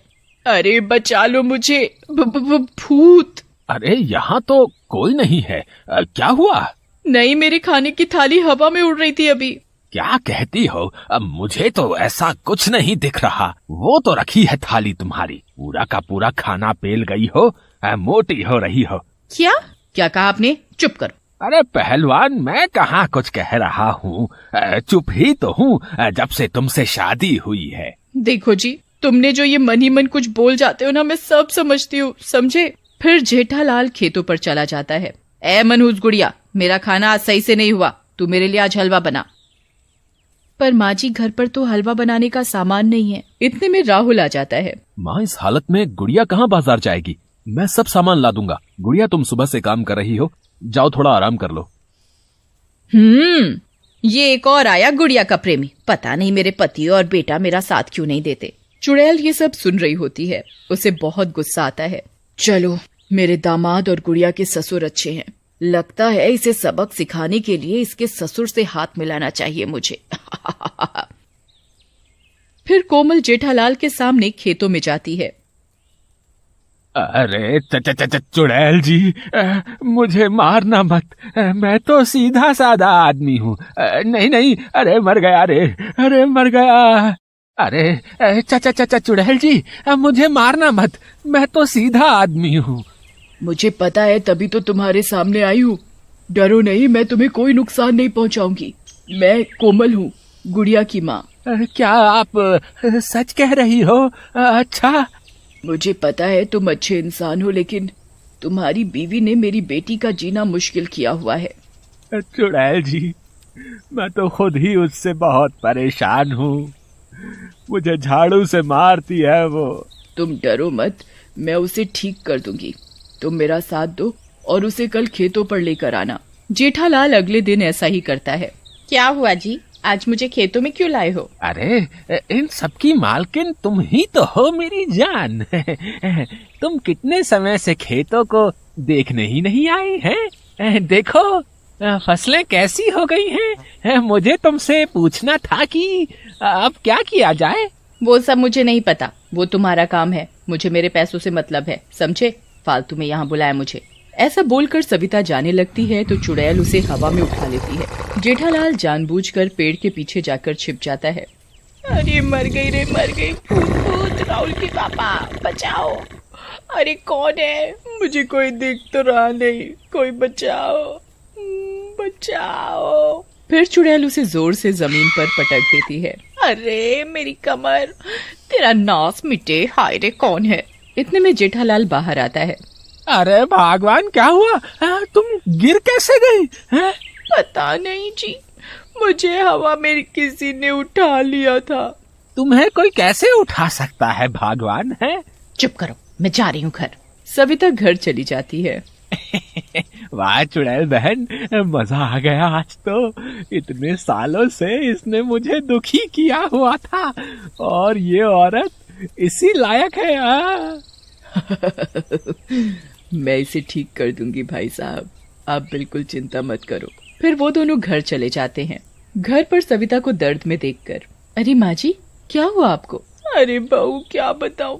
अरे बचा लो मुझे, भूत! अरे यहाँ तो कोई नहीं है, क्या हुआ? नहीं, मेरे खाने की थाली हवा में उड़ रही थी अभी। क्या कहती हो? अब मुझे तो ऐसा कुछ नहीं दिख रहा। वो तो रखी है थाली तुम्हारी, पूरा का पूरा खाना पेल गई हो, मोटी हो रही हो। क्या क्या कहा आपने? चुप करो। अरे पहलवान, मैं कहाँ कुछ कह रहा हूँ, चुप ही तो हूँ जब से तुमसे शादी हुई है। देखो जी, तुमने जो ये मन ही मन कुछ बोल जाते हो ना, मैं सब समझती हूँ, समझे? फिर जेठालाल खेतों पर चला जाता है। ए मनहूस गुड़िया, मेरा खाना आज सही से नहीं हुआ, तू मेरे लिए आज हलवा बना। पर माँ जी, घर पर तो हलवा बनाने का सामान नहीं है। इतने में राहुल आ जाता है। माँ, इस हालत में गुड़िया कहाँ बाजार जाएगी? मैं सब सामान ला दूंगा। गुड़िया, तुम सुबह से काम कर रही हो, जाओ थोड़ा आराम कर लो। ये एक और आया गुड़िया का प्रेमी। पता नहीं मेरे पति और बेटा मेरा साथ क्यों नहीं देते। चुड़ैल ये सब सुन रही होती है, उसे बहुत गुस्सा आता है। चलो, मेरे दामाद और गुड़िया के ससुर अच्छे हैं, लगता है इसे सबक सिखाने के लिए इसके ससुर से हाथ मिलाना चाहिए मुझे। फिर कोमल जेठालाल के सामने खेतों में जाती है। अरे चुड़ैल जी, मुझे मारना मत, मैं तो सीधा साधा आदमी हूँ। नहीं नहीं, अरे मर गया रे, अरे मर गया। अरे चुड़ैल जी, मुझे मारना मत, मैं तो सीधा आदमी हूँ। मुझे पता है, तभी तो तुम्हारे सामने आई हूँ। डरो नहीं, मैं तुम्हें कोई नुकसान नहीं पहुँचाऊंगी। मैं कोमल हूँ, गुड़िया की माँ। क्या आप सच कह रही हो? अच्छा। मुझे पता है तुम अच्छे इंसान हो, लेकिन तुम्हारी बीवी ने मेरी बेटी का जीना मुश्किल किया हुआ है। चुड़ैल जी, मैं तो खुद ही उससे बहुत परेशान हूँ। मुझे झाड़ू से मारती है वो। तुम डरो मत, मैं उसे ठीक कर दूंगी। तुम मेरा साथ दो और उसे कल खेतों पर लेकर आना। जेठालाल अगले दिन ऐसा ही करता है। क्या हुआ जी, आज मुझे खेतों में क्यों लाए हो? अरे, इन सबकी मालकिन तुम ही तो हो मेरी जान। तुम कितने समय से खेतों को देखने ही नहीं आए हैं। देखो, फसलें कैसी हो गई हैं। मुझे तुमसे पूछना था कि अब क्या किया जाए। वो सब मुझे नहीं पता, वो तुम्हारा काम है। मुझे मेरे पैसों से मतलब है, समझे? फालतू में यहाँ बुलाया मुझे। ऐसा बोलकर सविता जाने लगती है तो चुड़ैल उसे हवा में उठा लेती है। जेठालाल जानबूझकर पेड़ के पीछे जाकर छिप जाता है। अरे मर गई रे, मर गई। भूत, राहुल के पापा, बचाओ। अरे कौन है? मुझे कोई दिख तो रहा नहीं, कोई बचाओ, बचाओ। फिर चुड़ैल उसे जोर से जमीन पर पटक देती है। अरे मेरी कमर, तेरा नास मिटे। हाय रे, कौन है? इतने में जेठालाल बाहर आता है। अरे भगवान, क्या हुआ? तुम गिर कैसे गई? पता नहीं जी, मुझे हवा में किसी ने उठा लिया था। तुम्हें कोई कैसे उठा सकता है भगवान? है? चुप करो, मैं जा रही हूँ घर। सविता घर चली जाती है। वाह चुड़ैल बहन, मजा आ गया आज तो। इतने सालों से इसने मुझे दुखी किया हुआ था और ये औरत इसी लायक है। मैं इसे ठीक कर दूंगी भाई साहब, आप बिल्कुल चिंता मत करो। फिर वो दोनों घर चले जाते हैं। घर पर सविता को दर्द में देखकर, अरे माँ जी, क्या हुआ आपको? अरे बहू, क्या बताऊं,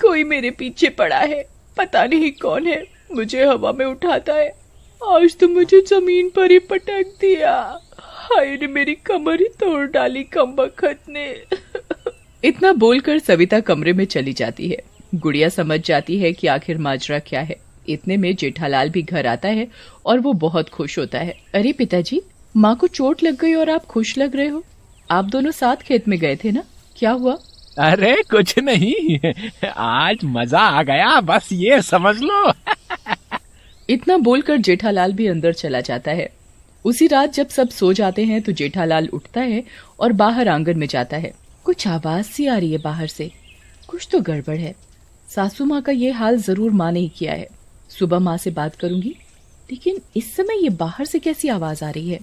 कोई मेरे पीछे पड़ा है, पता नहीं कौन है, मुझे हवा में उठाता है। आज तो मुझे जमीन पर ही पटक दिया। हाय रे, मेरी कमर ही तोड़ डाली कमबख्त ने। इतना बोलकर सविता कमरे में चली जाती है। गुड़िया समझ जाती है कि आखिर माजरा क्या है। इतने में जेठालाल भी घर आता है और वो बहुत खुश होता है। अरे पिताजी, माँ को चोट लग गई और आप खुश लग रहे हो। आप दोनों साथ खेत में गए थे ना, क्या हुआ? अरे कुछ नहीं, आज मजा आ गया, बस ये समझ लो। इतना बोलकर जेठालाल भी अंदर चला जाता है। उसी रात जब सब सो जाते हैं तो जेठालाल उठता है और बाहर आंगन में जाता है। कुछ आवाज सी आ रही है बाहर से, कुछ तो गड़बड़ है। सासू माँ का ये हाल जरूर माँ ने ही किया है। सुबह माँ से बात करूंगी, लेकिन इस समय ये बाहर से कैसी आवाज आ रही है?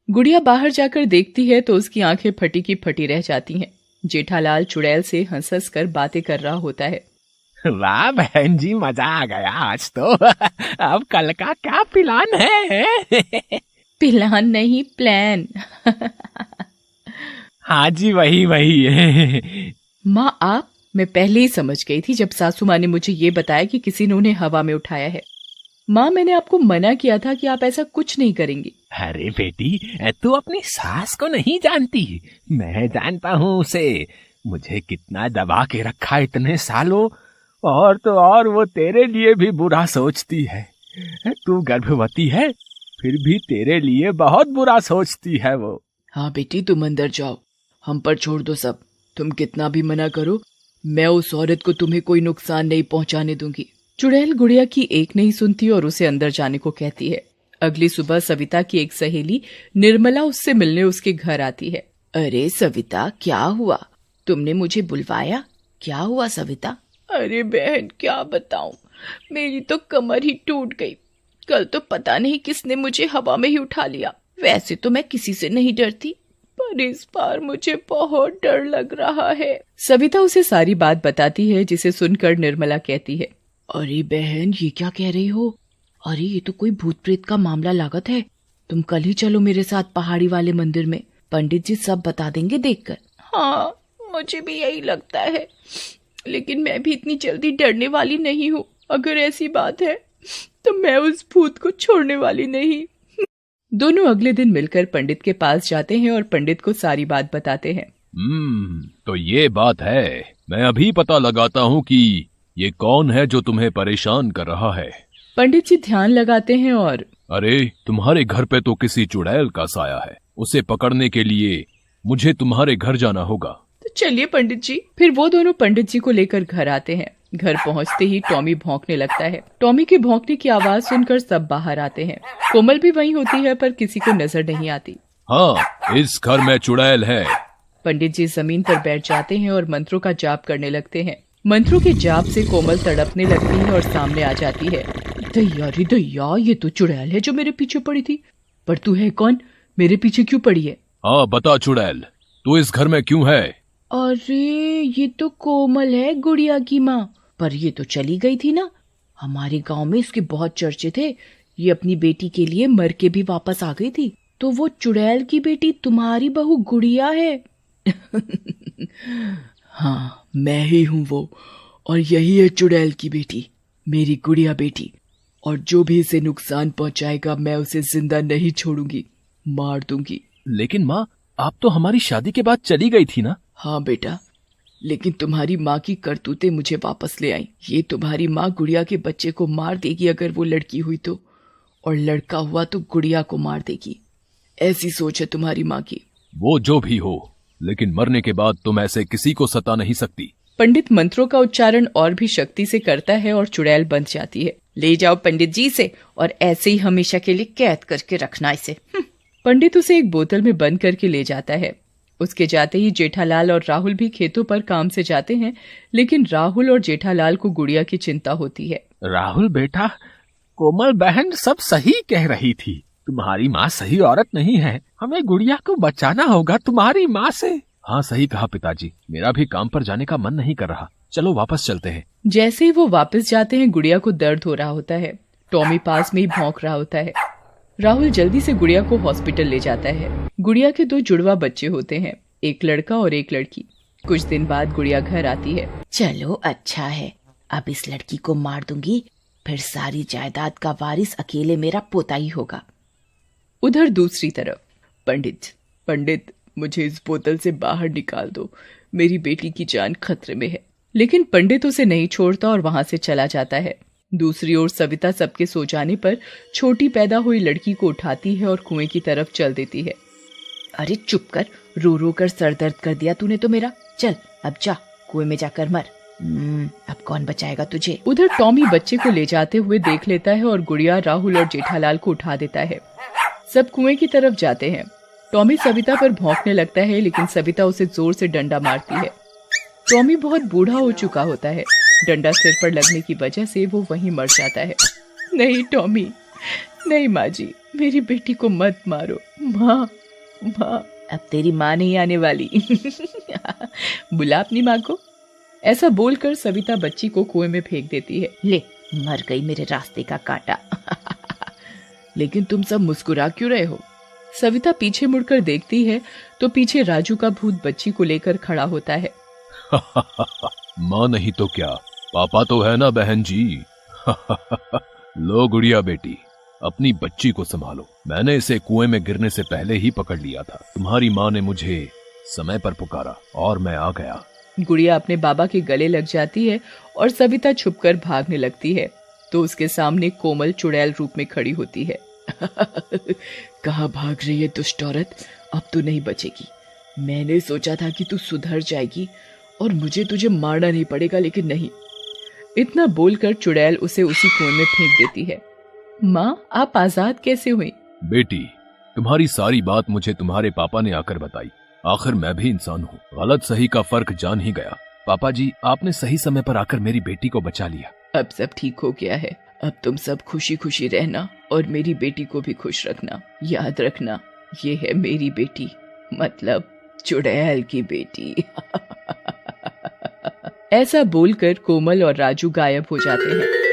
गुड़िया बाहर जाकर देखती है तो उसकी आंखें फटी की फटी रह जाती हैं। जेठालाल चुड़ैल से हंस हंस कर बातें कर रहा होता है। वाह बहन जी, मजा आ गया आज तो। अब कल का क्या प्लान है? प्लान नहीं, प्लान। हाँ जी, वही। माँ आप, मैं पहले ही समझ गई थी जब सासू माँ ने मुझे ये बताया कि किसी ने उन्हें हवा में उठाया है। माँ, मैंने आपको मना किया था कि आप ऐसा कुछ नहीं करेंगी। अरे बेटी, तू अपनी सास को नहीं जानती, मैं जानता हूँ उसे। मुझे कितना दबा के रखा इतने सालों, और तो और वो तेरे लिए भी बुरा सोचती है। तू गर्भवती है, फिर भी तेरे लिए बहुत बुरा सोचती है वो। हाँ बेटी, तुम अंदर जाओ, हम पर छोड़ दो सब। तुम कितना भी मना करो, मैं उस औरत को तुम्हें कोई नुकसान नहीं पहुंचाने दूंगी। चुड़ैल गुड़िया की एक नहीं सुनती और उसे अंदर जाने को कहती है। अगली सुबह सविता की एक सहेली निर्मला उससे मिलने उसके घर आती है। अरे सविता, क्या हुआ? तुमने मुझे बुलवाया? क्या हुआ सविता? अरे बहन, क्या बताऊं, मेरी तो कमर ही टूट गई। कल तो पता नहीं किसने मुझे हवा में ही उठा लिया। वैसे तो मैं किसी से नहीं डरती, पर इस बार मुझे बहुत डर लग रहा है। सविता उसे सारी बात बताती है, जिसे सुनकर निर्मला कहती है, अरे बहन, ये क्या कह रही हो? अरे ये तो कोई भूत प्रेत का मामला लागत है। तुम कल ही चलो मेरे साथ पहाड़ी वाले मंदिर में, पंडित जी सब बता देंगे देखकर। हाँ, मुझे भी यही लगता है, लेकिन मैं भी इतनी जल्दी डरने वाली नहीं हूँ। अगर ऐसी बात है तो मैं उस भूत को छोड़ने वाली नहीं। दोनों अगले दिन मिलकर पंडित के पास जाते हैं और पंडित को सारी बात बताते हैं। तो ये बात है। मैं अभी पता लगाता हूँ कि ये कौन है जो तुम्हें परेशान कर रहा है। पंडित जी ध्यान लगाते हैं और अरे तुम्हारे घर पे तो किसी चुड़ैल का साया है। उसे पकड़ने के लिए मुझे तुम्हारे घर जाना होगा। तो चलिए पंडित जी। फिर वो दोनों पंडित जी को लेकर घर आते हैं। घर पहुंचते ही टॉमी भौंकने लगता है। टॉमी के भौंकने की आवाज सुनकर सब बाहर आते हैं। कोमल भी वहीं होती है, पर किसी को नजर नहीं आती। हाँ, इस घर में चुड़ैल है। पंडित जी जमीन पर बैठ जाते हैं और मंत्रों का जाप करने लगते हैं। मंत्रों के जाप से कोमल तड़पने लगती है और सामने आ जाती है। दैया रे दैया, ये तो चुड़ैल है जो मेरे पीछे पड़ी थी। पर तू है कौन? मेरे पीछे क्यों पड़ी है? हाँ बता चुड़ैल, तू इस घर में क्यों है? अरे ये तो कोमल है, गुड़िया की माँ। पर ये तो चली गई थी ना। हमारे गांव में इसके बहुत चर्चे थे। ये अपनी बेटी के लिए मर के भी वापस आ गई थी। तो वो चुड़ैल की बेटी तुम्हारी बहू गुड़िया है। हाँ, मैं ही हूँ वो, और यही है चुड़ैल की बेटी, मेरी गुड़िया बेटी। और जो भी इसे नुकसान पहुंचाएगा मैं उसे जिंदा नहीं छोड़ूंगी, मार दूंगी। लेकिन माँ, आप तो हमारी शादी के बाद चली गई थी ना? हाँ बेटा, लेकिन तुम्हारी माँ की करतूतें मुझे वापस ले आई। ये तुम्हारी माँ गुड़िया के बच्चे को मार देगी अगर वो लड़की हुई तो, और लड़का हुआ तो गुड़िया को मार देगी। ऐसी सोच है तुम्हारी माँ की। वो जो भी हो, लेकिन मरने के बाद तुम ऐसे किसी को सता नहीं सकती। पंडित मंत्रों का उच्चारण और भी शक्ति से करता है और चुड़ैल बंध जाती है। ले जाओ पंडित जी से, और ऐसे ही हमेशा के लिए कैद करके रखना इसे। पंडित उसे एक बोतल में बंद करके ले जाता है। उसके जाते ही जेठालाल और राहुल भी खेतों पर काम से जाते हैं, लेकिन राहुल और जेठालाल को गुड़िया की चिंता होती है। राहुल बेटा, कोमल बहन सब सही कह रही थी। तुम्हारी माँ सही औरत नहीं है। हमें गुड़िया को बचाना होगा तुम्हारी माँ से। हाँ सही कहा पिताजी, मेरा भी काम पर जाने का मन नहीं कर रहा। चलो वापस चलते हैं। जैसे ही वो वापस जाते हैं, गुड़िया को दर्द हो रहा होता है। टॉमी पास में ही भौंक रहा होता है। राहुल जल्दी से गुड़िया को हॉस्पिटल ले जाता है। गुड़िया के 2 जुड़वा बच्चे होते हैं, एक लड़का और एक लड़की। कुछ दिन बाद गुड़िया घर आती है। चलो अच्छा है, अब इस लड़की को मार दूंगी, फिर सारी जायदाद का वारिस अकेले मेरा पोता ही होगा। उधर दूसरी तरफ पंडित, मुझे इस बोतल से बाहर निकाल दो, मेरी बेटी की जान खतरे में है। लेकिन पंडित उसे नहीं छोड़ता और वहां से चला जाता है। दूसरी ओर सविता सबके सो जाने पर छोटी पैदा हुई लड़की को उठाती है और कुएं की तरफ चल देती है। अरे चुप कर, रो रो कर सर दर्द कर दिया तूने तो मेरा। चल अब जा, कुएं में जाकर मर। अब कौन बचाएगा तुझे। उधर टॉमी बच्चे को ले जाते हुए देख लेता है और गुड़िया राहुल और जेठालाल को उठा देता है। सब कुएं की तरफ जाते हैं। टॉमी सविता पर भौंकने लगता है, लेकिन सविता उसे जोर से डंडा मारती है। टॉमी बहुत बूढ़ा हो चुका होता है। डंडा सिर पर लगने की वजह से वो वहीं मर जाता है। नहीं टॉमी, नहीं माँ जी, मेरी बेटी को मत मारो। माँ, अब तेरी माँ नहीं आने वाली। बुला अपनी माँ को। ऐसा बोलकर सविता बच्ची को कुएं में फेंक देती है। ले, मर गई मेरे रास्ते का कांटा। लेकिन तुम सब मुस्कुरा क्यों रहे हो? सविता पीछे मुड़कर देखती है तो पीछे राजू का भूत बच्ची को लेकर खड़ा होता है। माँ नहीं तो क्या, पापा तो है ना बहन जी। लो गुड़िया बेटी, अपनी बच्ची को संभालो। मैंने इसे कुएं में गिरने से पहले ही पकड़ लिया था। तुम्हारी माँ ने मुझे समय पर पुकारा और मैं आ गया। गुड़िया अपने बाबा के गले लग जाती है और सविता छुपकर भागने लगती है तो उसके सामने कोमल चुड़ैल रूप में खड़ी होती है। कहाँ भाग रही है दुष्ट औरत, अब तू नहीं बचेगी। मैंने सोचा था कि तू सुधर जाएगी और मुझे तुझे मारना नहीं पड़ेगा, लेकिन नहीं। इतना बोलकर चुड़ैल उसे उसी कुएं में फेंक देती है। माँ, आप आजाद कैसे हुई? बेटी, तुम्हारी सारी बात मुझे तुम्हारे पापा ने आकर बताई। आखिर मैं भी इंसान हूँ, गलत सही का फर्क जान ही गया। पापा जी, आपने सही समय पर आकर मेरी बेटी को बचा लिया। अब सब ठीक हो गया है। अब तुम सब खुशी खुशी रहना और मेरी बेटी को भी खुश रखना। याद रखना, ये है मेरी बेटी, मतलब चुड़ैल की बेटी। ऐसा बोलकर कोमल और राजू गायब हो जाते हैं।